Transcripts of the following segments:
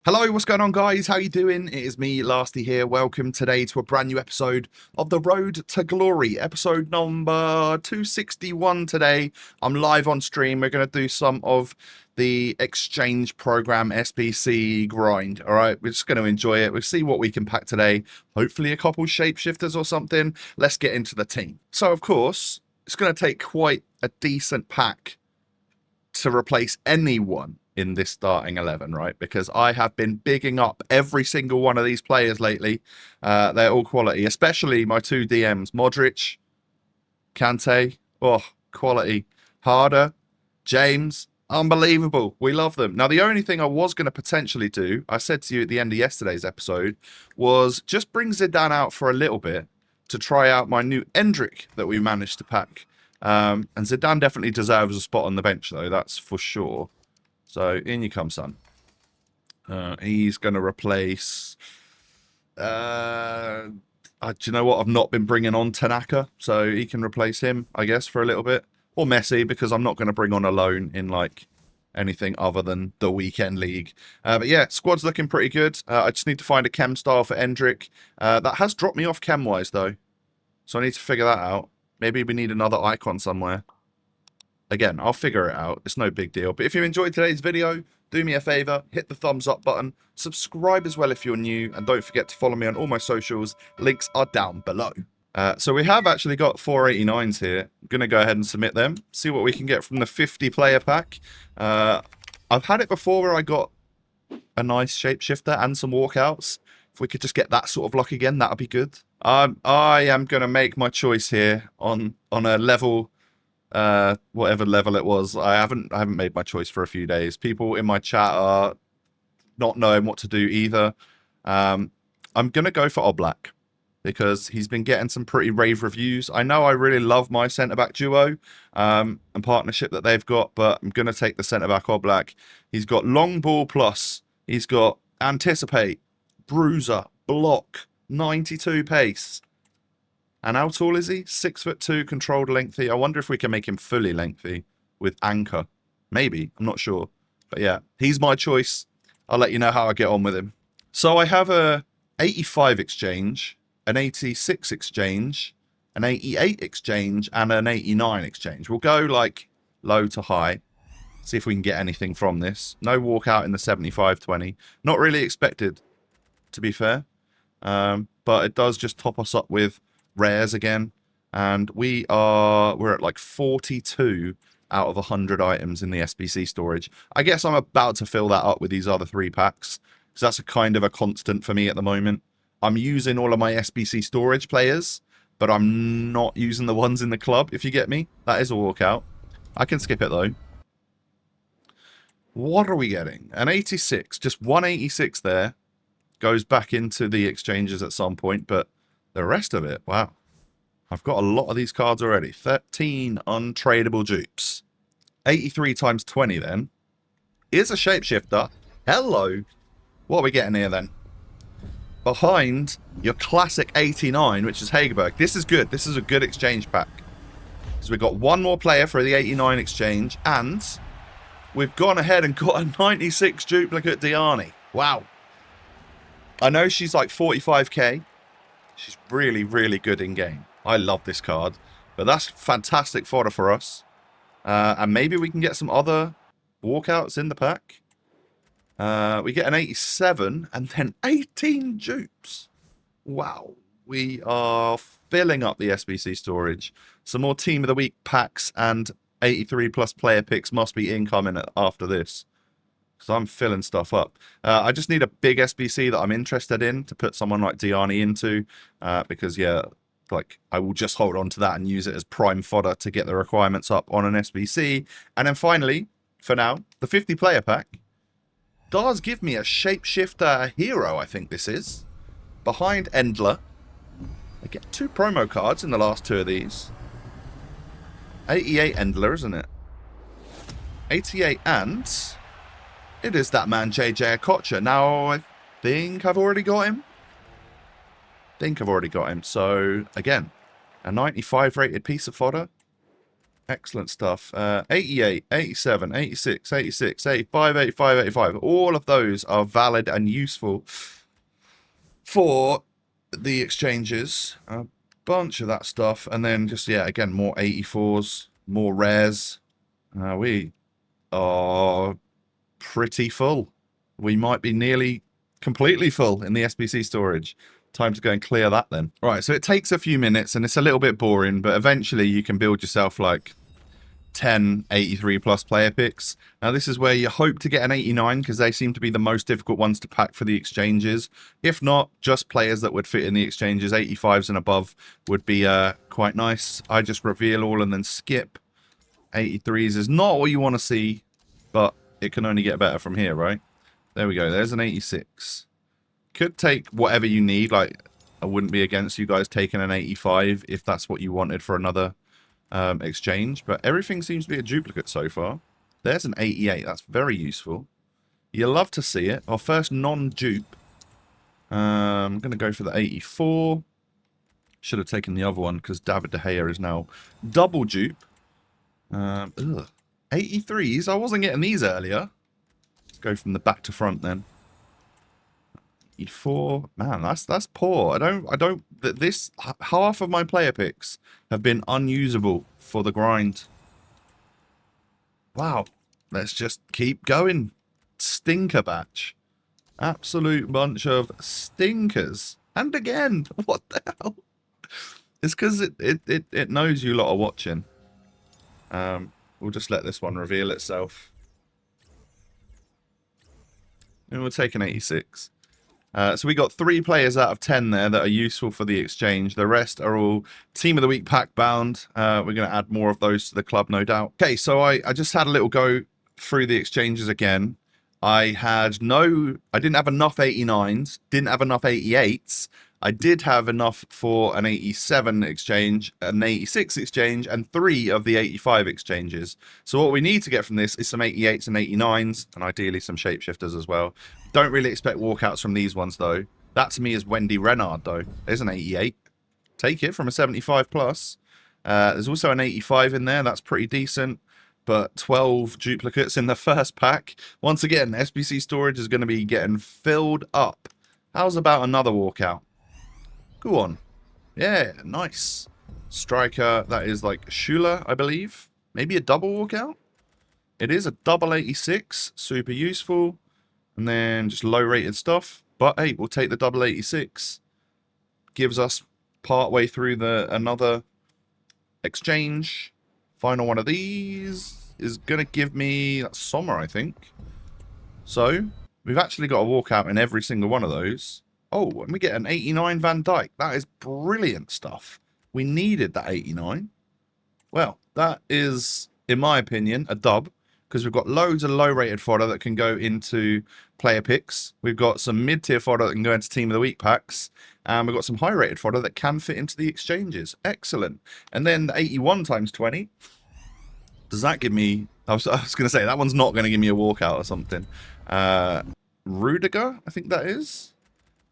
Hello, what's going on, guys? How you doing? It is me, Lasty here. Welcome today to a brand new episode of The Road to Glory, episode number 261 today. I'm live on stream. We're going to do some of the exchange program SBC grind. All right, we're just going to enjoy it. We'll see what we can pack today. Hopefully a couple shapeshifters or something. Let's get into the team. So, of course, it's going to take quite a decent pack to replace anyone in this starting 11, right? Because I have been bigging up every single one of these players lately. They're all quality, especially my two DMs, Modric, Kante. Oh, quality. Harder, James, unbelievable. We love them. Now, the only thing I was going to potentially do, I said to you at the end of yesterday's episode, was just bring Zidane out for a little bit to try out my new Endrick that we managed to pack. And Zidane definitely deserves a spot on the bench, though. That's for sure. So, in you come, son. He's going to replace... do you know what? I've not been bringing on Tanaka, so he can replace him, I guess, for a little bit. Or Messi, because I'm not going to bring on a loan in, like, anything other than the weekend league. But yeah, squad's looking pretty good. I just need to find a chem style for Endrick. That has dropped me off chem-wise, though. So I need to figure that out. Maybe we need another icon somewhere. Again, I'll figure it out. It's no big deal. But if you enjoyed today's video, do me a favor, hit the thumbs up button, subscribe as well if you're new, and don't forget to follow me on all my socials. Links are down below. So we have actually got 489s here. I'm going to go ahead and submit them, see what we can get from the 50 player pack. I've had it before where I got a nice shapeshifter and some walkouts. If we could just get that sort of luck again, that would be good. I am going to make my choice here on a level... whatever level it was. I haven't made my choice for a few days. People in my chat are not knowing what to do either. I'm gonna go for Oblak because he's been getting some pretty rave reviews. I know I really love my centre-back duo and partnership that they've got, but I'm gonna take the centre-back Oblak. He's got long ball plus, he's got anticipate, bruiser, block, 92 pace. And how tall is he? 6'2", controlled lengthy. I wonder if we can make him fully lengthy with anchor. Maybe. I'm not sure. But yeah, he's my choice. I'll let you know how I get on with him. So I have a 85 exchange, an 86 exchange, an 88 exchange, and an 89 exchange. We'll go like low to high. See if we can get anything from this. No walkout in the 75-20. Not really expected, to be fair. But it does just top us up with rares again, and we're at like 42 out of 100 items in the SBC storage. I guess I'm about to fill that up with these other 3 packs, because that's a kind of a constant for me at the moment. I'm using all of my SBC storage players, but I'm not using the ones in the club, if you get me. That is a walkout. I can skip it though. What are we getting? An 86, just 186 there. Goes back into the exchanges at some point, but the rest of it, wow. I've got a lot of these cards already. 13 untradeable dupes. 83 times 20 then. Here's a shapeshifter. Hello. What are we getting here then? Behind your classic 89, which is Hagerberg. This is good. This is a good exchange pack. So we've got one more player for the 89 exchange, and we've gone ahead and got a 96 duplicate Diani. Wow. I know she's like 45k. She's really, really good in game. I love this card. But that's fantastic fodder for us. And maybe we can get some other walkouts in the pack. We get an 87 and then 18 dupes. Wow. We are filling up the SBC storage. Some more Team of the Week packs and 83 plus player picks must be incoming after this. Because I'm filling stuff up. I just need a big SBC that I'm interested in to put someone like Diani into. Because, yeah, like I will just hold on to that and use it as prime fodder to get the requirements up on an SBC. And then finally, for now, the 50 player pack does give me a shapeshifter hero, I think this is. Behind Endler. I get 2 promo cards in the last 2 of these. 88 Endler, isn't it? 88 and... it is that man, JJ Okocha. Now, I think I've already got him. So, again, a 95 rated piece of fodder. Excellent stuff. 88, 87, 86, 86, 85, 85, 85. All of those are valid and useful for the exchanges. A bunch of that stuff. And then just, yeah, again, more 84s, more rares. We are pretty full. We might be nearly completely full in the SBC storage. Time to go and clear that then. Right, so it takes a few minutes and it's a little bit boring, but eventually you can build yourself like 10 83 plus player picks. Now this is where you hope to get an 89 because they seem to be the most difficult ones to pack for the exchanges. If not, just players that would fit in the exchanges. 85s and above would be quite nice. I just reveal all and then skip. 83s is not what you want to see, but it can only get better from here, right? There we go. There's an 86. Could take whatever you need. Like, I wouldn't be against you guys taking an 85 if that's what you wanted for another exchange, but everything seems to be a duplicate so far. There's an 88. That's very useful. You love to see it. Our first non-dupe. I'm going to go for the 84. Should have taken the other one because David De Gea is now double dupe. 83s. I wasn't getting these earlier. Let's go from the back to front then. 84. Man, that's poor. This half of my player picks have been unusable for the grind. Wow. Let's just keep going. Stinker batch. Absolute bunch of stinkers. And again, what the hell? It's because it knows you lot are watching. We'll just let this one reveal itself. And we'll take an 86. So we got 3 players out of 10 there that are useful for the exchange. The rest are all Team of the Week pack bound. We're going to add more of those to the club, no doubt. Okay, so I just had a little go through the exchanges again. I didn't have enough 89s, didn't have enough 88s. I did have enough for an 87 exchange, an 86 exchange, and 3 of the 85 exchanges. So what we need to get from this is some 88s and 89s, and ideally some Shapeshifters as well. Don't really expect walkouts from these ones, though. That to me is Wendy Renard, though. There's an 88. Take it from a 75 plus. There's also an 85 in there. That's pretty decent. But 12 duplicates in the first pack. Once again, SBC storage is going to be getting filled up. How's about another walkout? Go on. Yeah, nice. Striker, that is like Schuler, I believe. Maybe a double walkout? It is a double 86. Super useful. And then just low rated stuff. But hey, we'll take the double 86. Gives us part way through another exchange. Final one of these is going to give me Sommer, I think. So, we've actually got a walkout in every single one of those. Oh, and we get an 89 Van Dijk. That is brilliant stuff. We needed that 89. Well, that is, in my opinion, a dub. Because we've got loads of low-rated fodder that can go into player picks. We've got some mid-tier fodder that can go into Team of the Week packs. And we've got some high-rated fodder that can fit into the exchanges. Excellent. And then the 81 times 20. Does that give me... I was going to say, that one's not going to give me a walkout or something. Rudiger, I think that is.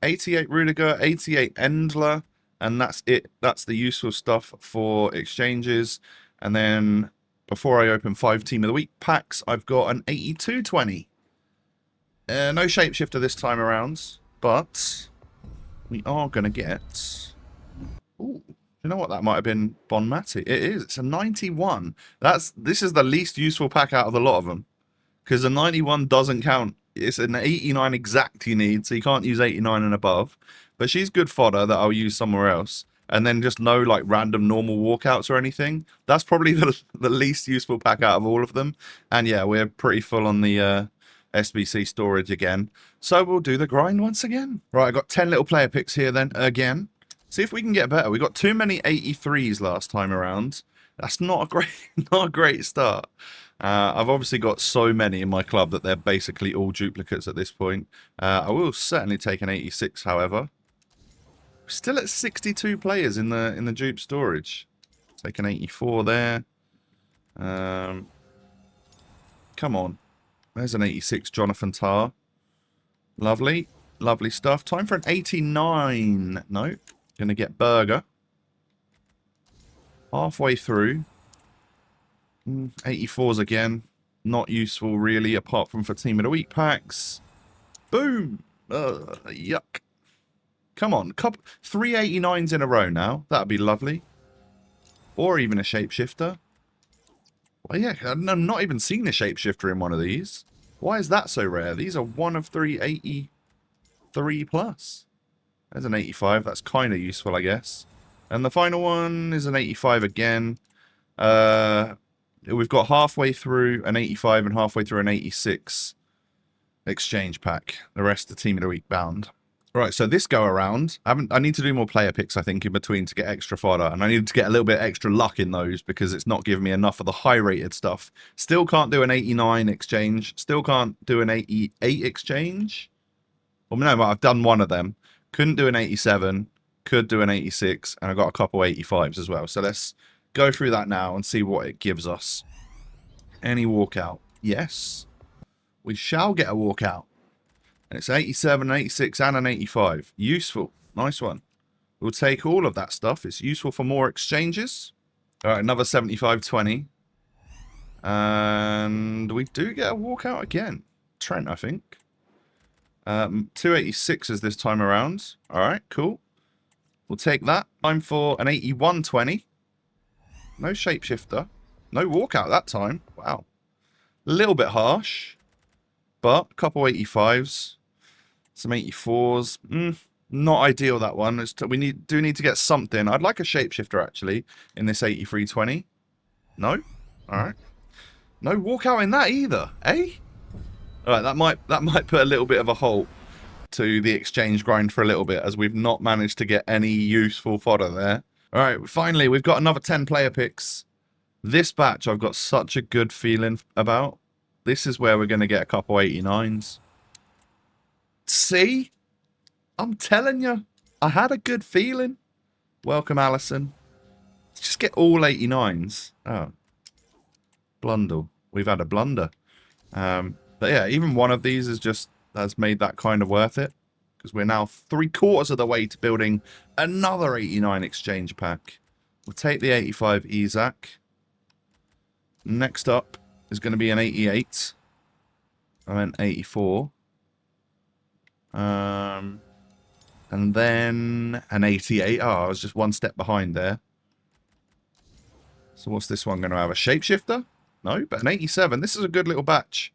88 Rudiger, 88 Endler. And that's it. That's the useful stuff for exchanges. And then... before I open 5 Team of the Week packs, I've got an 82-20. No Shapeshifter this time around, but we are going to get... Ooh, you know what? That might have been Bon Mati. It is. It's a 91. This is the least useful pack out of the lot of them, because a 91 doesn't count. It's an 89 exact you need, so you can't use 89 and above. But she's good fodder that I'll use somewhere else. And then just no like random normal walkouts or anything. That's probably the least useful pack out of all of them. And yeah, we're pretty full on the SBC storage again. So we'll do the grind once again. Right, I got 10 little player picks here then again. See if we can get better. We got too many 83s last time around. That's not a great start. I've obviously got so many in my club that they're basically all duplicates at this point. I will certainly take an 86, however. Still at 62 players in the dupe storage. Take an 84 there. Come on. There's an 86 Jonathan Tah. Lovely. Lovely stuff. Time for an 89. No. Gonna get Burger. Halfway through. 84s again. Not useful, really, apart from for Team of the Week packs. Boom! Yuck. Come on, 389s in a row now. That'd be lovely. Or even a Shapeshifter. Well, yeah, I've not even seen a Shapeshifter in one of these. Why is that so rare? These are 1 of 383 plus. There's an 85. That's kind of useful, I guess. And the final one is an 85 again. We've got halfway through an 85 and halfway through an 86 exchange pack. The rest of the Team of the Week bound. Right, so this go around, I need to do more player picks, I think, in between to get extra fodder. And I need to get a little bit extra luck in those because it's not giving me enough of the high-rated stuff. Still can't do an 89 exchange. Still can't do an 88 exchange. Well, no, I've done one of them. Couldn't do an 87. Could do an 86. And I got a couple 85s as well. So let's go through that now and see what it gives us. Any walkout? Yes. We shall get a walkout. And it's 87, 86, and an 85. Useful. Nice one. We'll take all of that stuff. It's useful for more exchanges. All right, another 75-20. And we do get a walkout again. Trent, I think. 286s this time around. All right, cool. We'll take that. Time for an 81-20. No Shapeshifter. No walkout that time. Wow. A little bit harsh. But a couple 85s. Some 84s. Not ideal, that one. We do need to get something. I'd like a Shapeshifter, actually, in this 83-20. No? Alright. No walkout in that either, eh? Alright, that might put a little bit of a halt to the exchange grind for a little bit, as we've not managed to get any useful fodder there. Alright, finally, we've got another 10 player picks. This batch I've got such a good feeling about. This is where we're going to get a couple 89s. See? I'm telling you. I had a good feeling. Welcome, Allison. Let's just get all 89s. Oh. Blundle. We've had a blunder. But yeah, even one of these has made that kind of worth it. Because we're now 3/4 of the way to building another 89 exchange pack. We'll take the 85 Isaac. Next up is going to be an 88. I meant 84. And then an 88. Oh, I was just one step behind there. So what's this one going to have? A Shapeshifter? No, but an 87. This is a good little batch.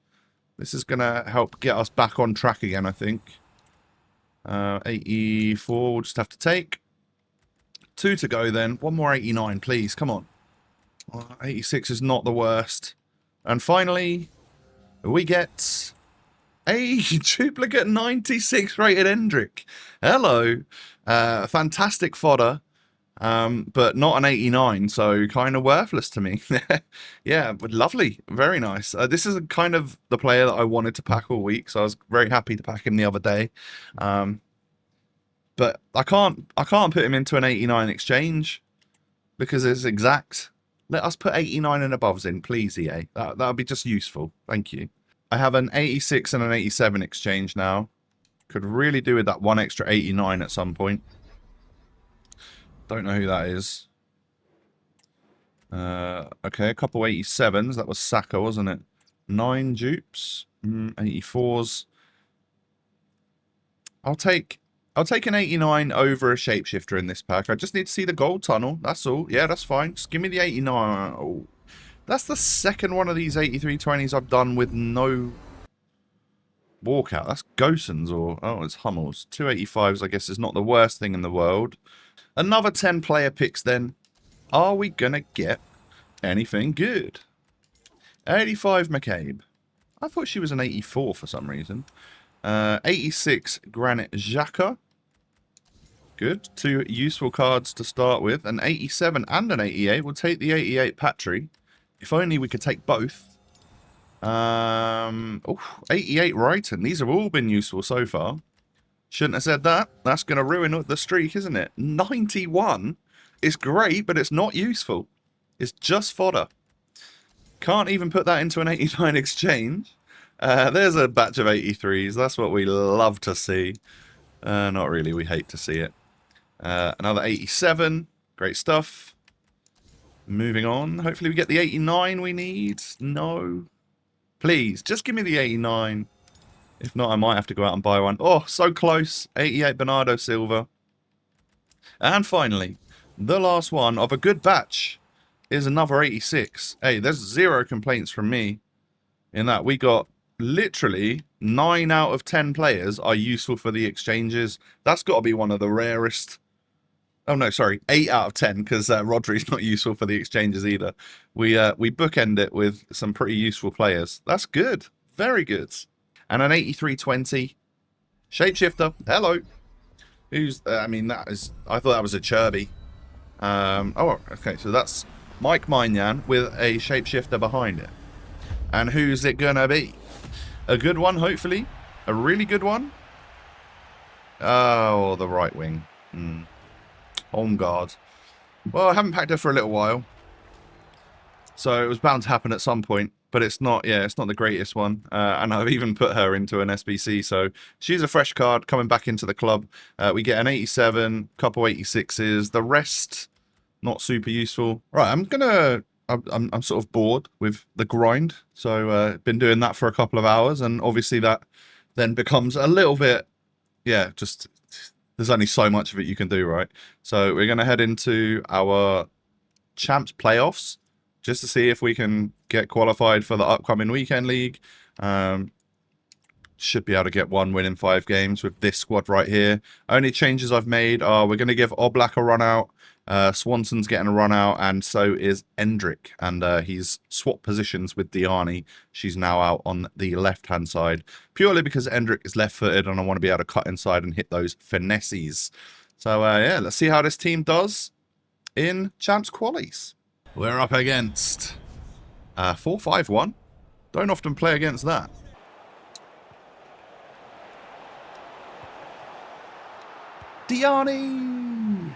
This is going to help get us back on track again, I think. 84 we'll just have to take. 2 to go then. One more 89, please. Come on. 86 is not the worst. And finally, we get a duplicate 96 rated Hendrick. Hello. Fantastic fodder. But not an 89, so kind of worthless to me. Yeah, but lovely. Very nice. This is kind of the player that I wanted to pack all week, so I was very happy to pack him the other day. But I can't put him into an 89 exchange because it's exact. Let us put 89 and above in, please, EA. That would be just useful. Thank you. I have an 86 and an 87 exchange now. Could really do with that one extra 89 at some point. Don't know who that is. Okay, a couple 87s. That was Saka, wasn't it? 9 dupes. 84s. I'll take an 89 over a Shapeshifter in this pack. I just need to see the gold tunnel. That's all. Yeah, that's fine. Just give me the 89. Oh, that's the second one of these 83-20s I've done with no walkout. That's Gosens or... Oh, it's Hummels. 285s, I guess, is not the worst thing in the world. Another 10 player picks then. Are we going to get anything good? 85 McCabe. I thought she was an 84 for some reason. 86 Granit Xhaka. Good. 2 useful cards to start with. An 87 and an 88. We'll take the 88 Patry. If only we could take both. 88 Brighton. These have all been useful so far. Shouldn't have said that. That's going to ruin the streak, isn't it? 91 is great, but it's not useful. It's just fodder. Can't even put that into an 89 exchange. There's a batch of 83s. That's what we love to see. Not really. We hate to see it. Another 87. Great stuff. Moving on. Hopefully we get the 89 we need. No. Please, just give me the 89. If not, I might have to go out and buy one. Oh, so close. 88 Bernardo Silva. And finally, the last one of a good batch is another 86. Hey, there's 0 complaints from me in that we got literally 9 out of 10 players are useful for the exchanges. That's got to be one of the rarest. Oh no, sorry, 8 out of 10 because Rodri's not useful for the exchanges either. We bookend it with some pretty useful players. That's good, very good. And an 83-20 Shapeshifter. Hello. Who's? I mean, that is. I thought that was a Chirby. Oh, okay. So that's Mike Minyan with a Shapeshifter behind it. And who's it gonna be? A good one, hopefully. A really good one. Oh, the right wing. On guard. Well, I haven't packed her for a little while, so it was bound to happen at some point. But it's not, yeah, it's not the greatest one. And I've even put her into an SBC, so she's a fresh card coming back into the club. We get an 87, couple 86s. The rest, not super useful. Right, I'm sort of bored with the grind, so been doing that for a couple of hours, and obviously that then becomes a little bit, yeah, just there's only so much of it you can do, right? So we're going to head into our Champs playoffs just to see if we can get qualified for the upcoming weekend league. Should be able to get 1 win in 5 games with this squad right here. Only changes I've made are we're going to give Oblak a run out. Swanson's getting a run out, and so is Endrick. And he's swapped positions with Diani. She's now out on the left-hand side, purely because Endrick is left-footed and I want to be able to cut inside and hit those finesses. So, yeah, let's see how this team does in Champs Qualies. We're up against 4-5-1. Don't often play against that. Diani!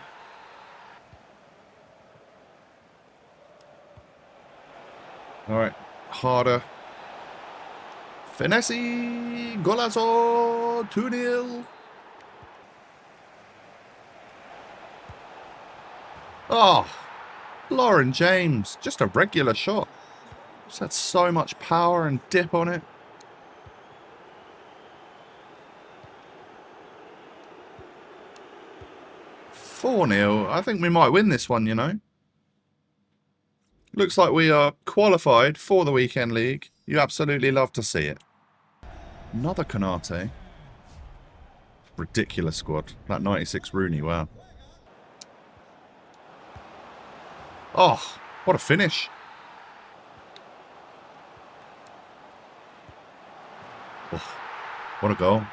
Alright, harder. Finesse! Golazo! 2-0! Oh! Lauren James, just a regular shot. Just had so much power and dip on it. $4-0. I think we might win this one, you know. Looks like we are qualified for the weekend league. You absolutely love to see it. Another Konate. Ridiculous squad. That 96 Rooney, wow. Oh, what a finish. Oh, what a goal.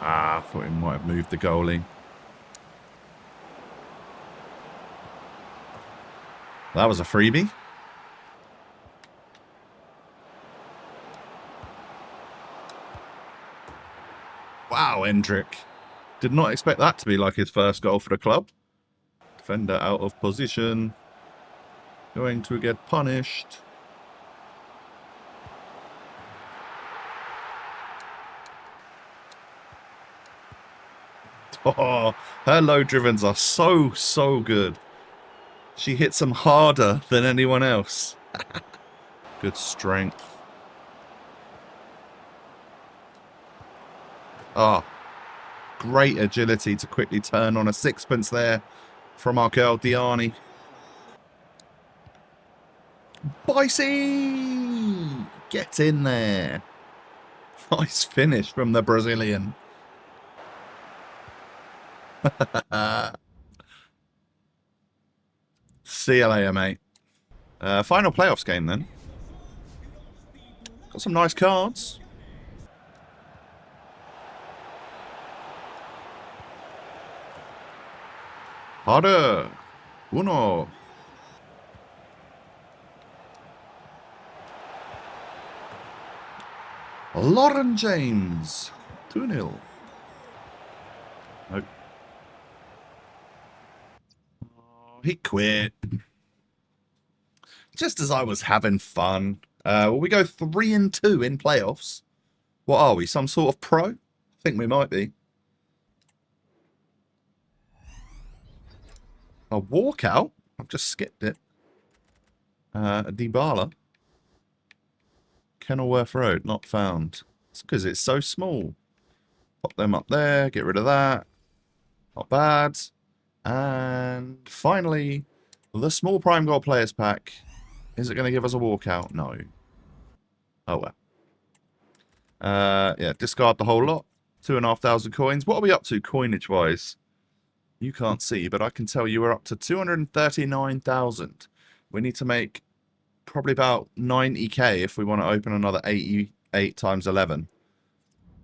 Ah, I thought he might have moved the goalie. That was a freebie. Wow, Endrick. Did not expect that to be like his first goal for the club. Defender out of position. Going to get punished. Oh, her low drivens are so good. She hits them harder than anyone else. Good strength. Oh, great agility to quickly turn on a sixpence there from our girl Diani. Bicey! Get in there. Nice finish from the Brazilian. See you later, mate. Final playoffs game then. Got some nice cards. Harder. Uno. Lauren James. 2-0. Nope. Oh, he quit. Just as I was having fun. Will we go 3-2 in playoffs? What are we? Some sort of pro? I think we might be. A walkout? I've just skipped it. A Dybala. Kenilworth Road, not found. It's because it's so small. Pop them up there, get rid of that. Not bad. And finally, the small prime gold players pack. Is it going to give us a walkout? No. Oh well. Yeah, discard the whole lot. 2,500 coins. What are we up to coinage-wise? You can't see, but I can tell you we're up to 239,000. We need to make probably about 90k if we want to open another 88 times 11.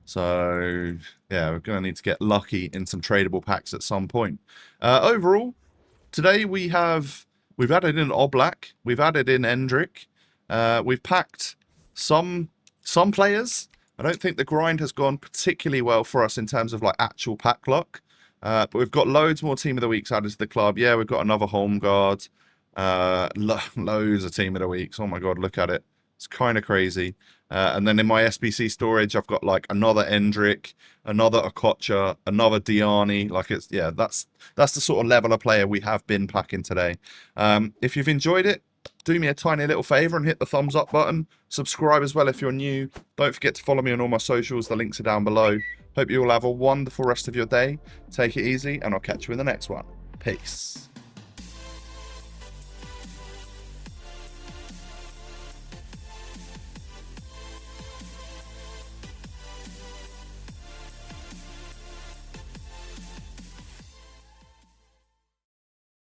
So, yeah, we're going to need to get lucky in some tradable packs at some point. Overall, today we've added in Oblak, we've added in Endrick, we've packed some players. I don't think the grind has gone particularly well for us in terms of like actual pack luck. But we've got loads more Team of the Weeks added to the club. Yeah, we've got another Home Guard. Loads of Team of the Weeks. Oh my god, look at it. It's kind of crazy. And then in my SBC storage, I've got like another Endrick, another Okocha, another Diani. Like it's, yeah, that's the sort of level of player we have been packing today. If you've enjoyed it, do me a tiny little favor and hit the thumbs up button. Subscribe as well if you're new. Don't forget to follow me on all my socials. The links are down below. Hope you all have a wonderful rest of your day. Take it easy, and I'll catch you in the next one. Peace.